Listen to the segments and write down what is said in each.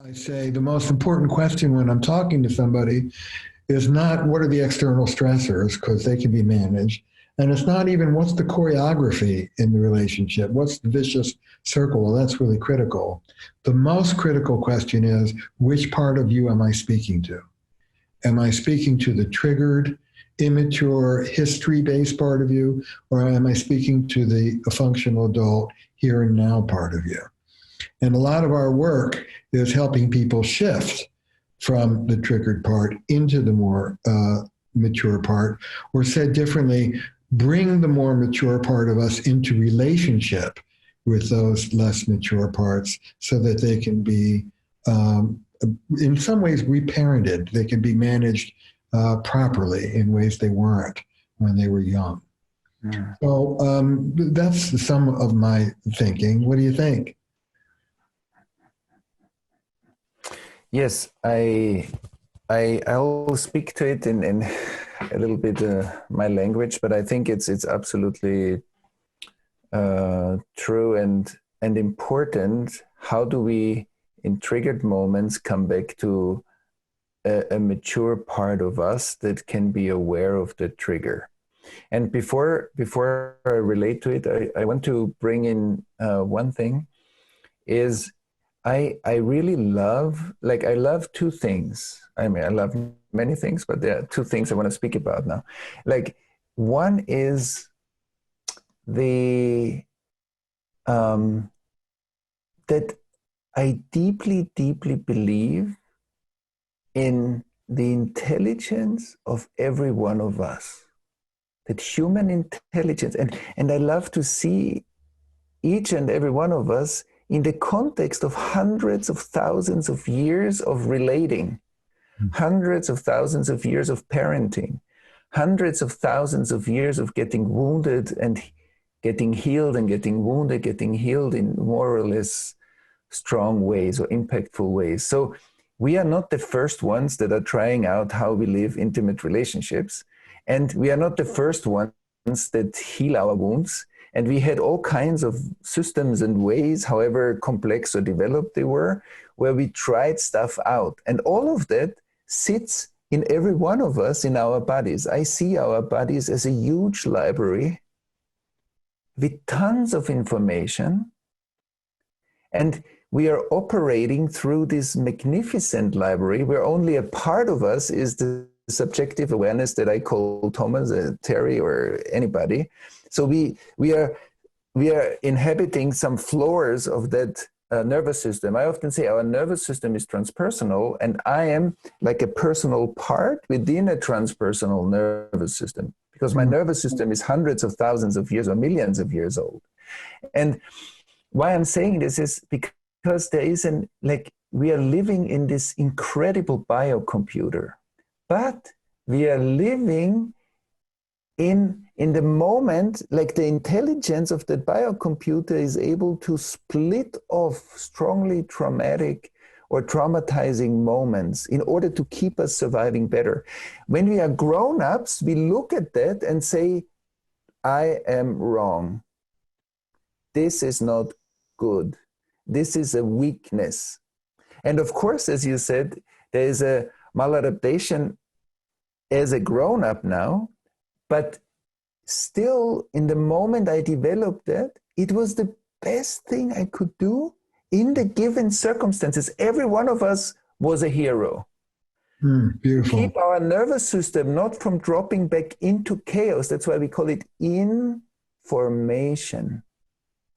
I say the most important question when I'm talking to somebody is not what are the external stressors, because they can be managed. And it's not even what's the choreography in the relationship, what's the vicious circle. Well, that's really critical. The most critical question is which part of you am I speaking to? Am I speaking to the triggered, immature, history based part of you, or am I speaking to the functional adult, here and now part of you? And a lot of our work is helping people shift from the triggered part into the more mature part, or said differently, bring the more mature part of us into relationship with those less mature parts so that they can be, in some ways, reparented. They can be managed properly in ways they weren't when they were young. Yeah. So that's some of my thinking. What do you think? Yes, I'll speak to it in a little bit my language, but I think it's absolutely true and important. How do we, in triggered moments, come back to a mature part of us that can be aware of the trigger? And before I relate to it, I want to bring in one thing is. I really love, I love two things. I mean, I love many things, but there are two things I want to speak about now. One is that I deeply, deeply believe in the intelligence of every one of us, that human intelligence, and I love to see each and every one of us in the context of hundreds of thousands of years of relating, hundreds of thousands of years of parenting, hundreds of thousands of years of getting wounded and getting healed and getting wounded, getting healed in more or less strong ways or impactful ways. So we are not the first ones that are trying out how we live intimate relationships. And we are not the first ones that heal our wounds. And we had all kinds of systems and ways, however complex or developed they were, where we tried stuff out. And all of that sits in every one of us in our bodies. I see our bodies as a huge library with tons of information. And we are operating through this magnificent library where only a part of us is the subjective awareness that I call Thomas, Terry, or anybody. So we are inhabiting some floors of that nervous system. I often say our nervous system is transpersonal, and I am like a personal part within a transpersonal nervous system, because my nervous system is hundreds of thousands of years or millions of years old. And why I'm saying this is because there is we are living in this incredible biocomputer, but we are living in the moment, like the intelligence of the biocomputer is able to split off strongly traumatic or traumatizing moments in order to keep us surviving better. When we are grown-ups, we look at that and say, I am wrong. This is not good. This is a weakness. And of course, as you said, there is a maladaptation as a grown-up now, but still, in the moment I developed that, it was the best thing I could do in the given circumstances. Every one of us was a hero. Beautiful. Keep our nervous system not from dropping back into chaos. That's why we call it information.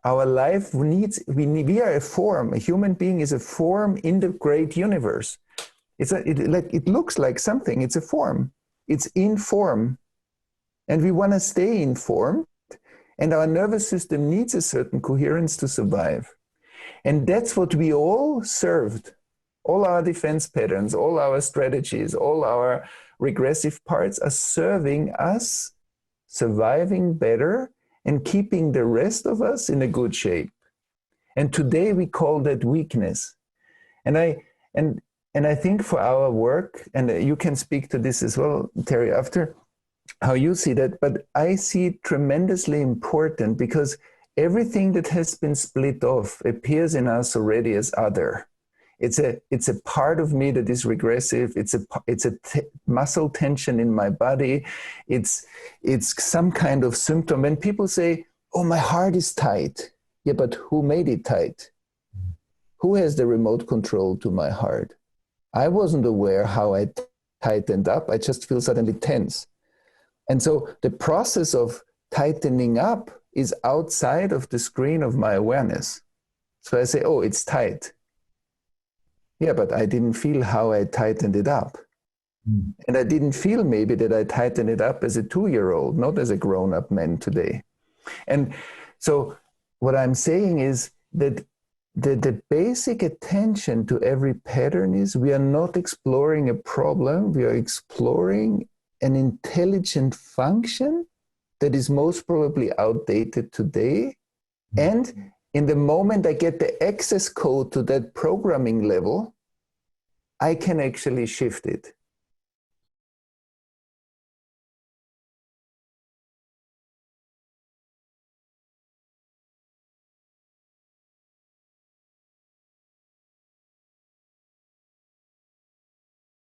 Our life needs, we are a form. A human being is a form in the great universe. It looks like something. It's a form. It's in form. And we want to stay informed, and our nervous system needs a certain coherence to survive. And that's what we all served. All our defense patterns, all our strategies, all our regressive parts are serving us surviving better and keeping the rest of us in a good shape. And today we call that weakness. And I think for our work, and you can speak to this as well, Terry, after, how you see that, but I see it tremendously important because everything that has been split off appears in us already as other. it's a part of me that is regressive. It's a muscle tension in my body. It's some kind of symptom. When people say, "Oh, my heart is tight," yeah, but who made it tight? Who has the remote control to my heart? I wasn't aware how I tightened up. I just feel suddenly tense. And so the process of tightening up is outside of the screen of my awareness. So I say, "Oh, it's tight." Yeah, but I didn't feel how I tightened it up. And I didn't feel maybe that I tightened it up as a 2-year-old, not as a grown-up man today. And so what I'm saying is that the basic attention to every pattern is we are not exploring a problem, we are exploring an intelligent function that is most probably outdated today. And in the moment I get the access code to that programming level, I can actually shift it.